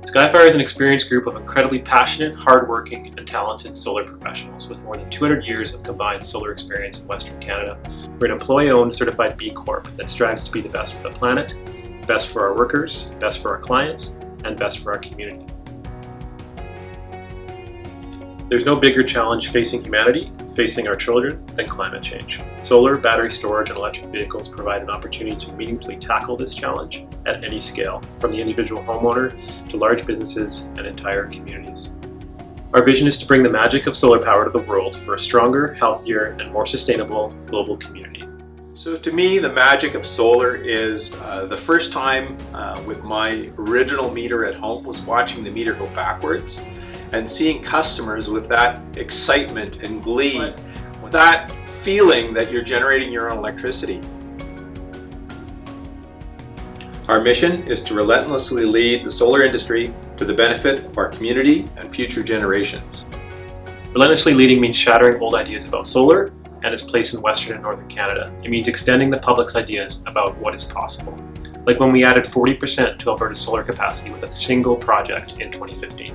SkyFire is an experienced group of incredibly passionate, hardworking, and talented solar professionals with more than 200 years of combined solar experience in Western Canada. We're an employee-owned certified B Corp that strives to be the best for the planet, best for our workers, best for our clients, and best for our community. There's no bigger challenge facing humanity, facing our children, than climate change. Solar, battery storage, and electric vehicles provide an opportunity to meaningfully tackle this challenge at any scale, from the individual homeowner to large businesses and entire communities. Our vision is to bring the magic of solar power to the world for a stronger, healthier, and more sustainable global community. So to me, the magic of solar is the first time with my original meter at home was watching the meter go backwards and seeing customers with that excitement and glee, that feeling that you're generating your own electricity. Our mission is to relentlessly lead the solar industry to the benefit of our community and future generations. Relentlessly leading means shattering old ideas about solar and its place in Western and Northern Canada. It means extending the public's ideas about what is possible. Like when we added 40% to Alberta's solar capacity with a single project in 2015.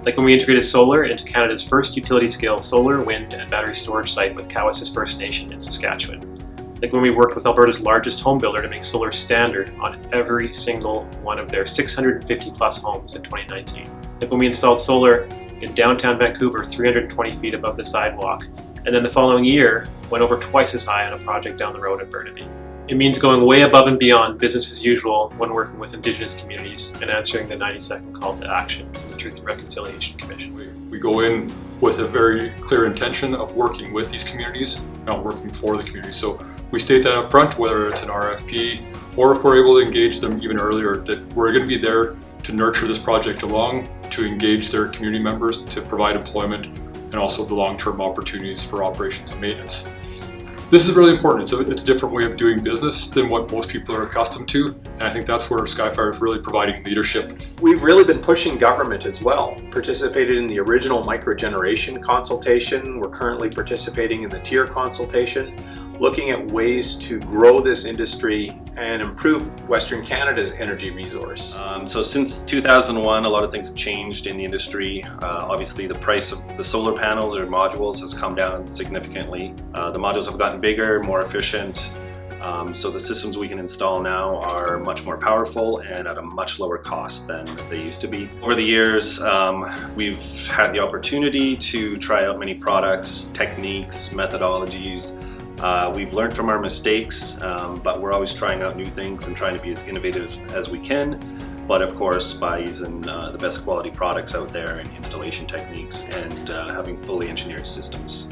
Like when we integrated solar into Canada's first utility-scale solar, wind, and battery storage site with Cowessess First Nation in Saskatchewan. Like when we worked with Alberta's largest home builder to make solar standard on every single one of their 650 plus homes in 2019. Like when we installed solar in downtown Vancouver 320 feet above the sidewalk, and then the following year went over twice as high on a project down the road at Burnaby. It means going way above and beyond business as usual when working with Indigenous communities and answering the 90-second call to action from the Truth and Reconciliation Commission. We go in with a very clear intention of working with these communities, not working for the community. So we state that up front, whether it's an RFP or if we're able to engage them even earlier, that we're going to be there to nurture this project along, to engage their community members, to provide employment, and also the long-term opportunities for operations and maintenance. This is really important. It's a different way of doing business than what most people are accustomed to, and I think that's where SkyFire is really providing leadership. We've really been pushing government as well. Participated in the original microgeneration consultation. We're currently participating in the tier consultation, looking at ways to grow this industry and improve Western Canada's energy resource. So since 2001, a lot of things have changed in the industry. Obviously the price of the solar panels or modules has come down significantly. The modules have gotten bigger, more efficient. So the systems we can install now are much more powerful and at a much lower cost than they used to be. Over the years, we've had the opportunity to try out many products, techniques, methodologies. We've learned from our mistakes, but we're always trying out new things and trying to be as innovative as we can. But of course, by using the best quality products out there and installation techniques and having fully engineered systems.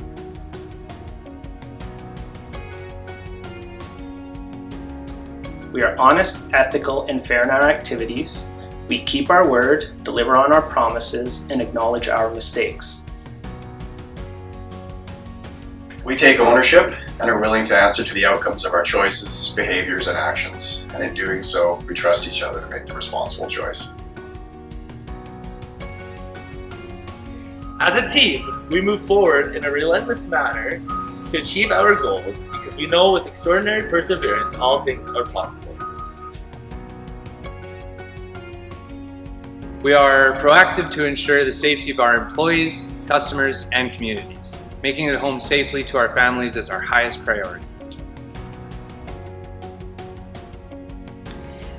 We are honest, ethical, and fair in our activities. We keep our word, deliver on our promises, and acknowledge our mistakes. We take ownership and are willing to answer to the outcomes of our choices, behaviors, and actions. And in doing so, we trust each other to make the responsible choice. As a team, we move forward in a relentless manner to achieve our goals because we know with extraordinary perseverance, all things are possible. We are proactive to ensure the safety of our employees, customers, and communities. Making it home safely to our families is our highest priority.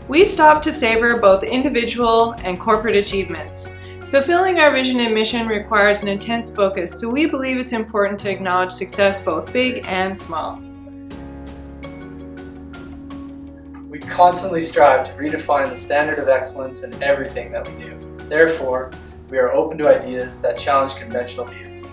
We stop to savor both individual and corporate achievements. Fulfilling our vision and mission requires an intense focus, so we believe it's important to acknowledge success both big and small. We constantly strive to redefine the standard of excellence in everything that we do. Therefore, we are open to ideas that challenge conventional views.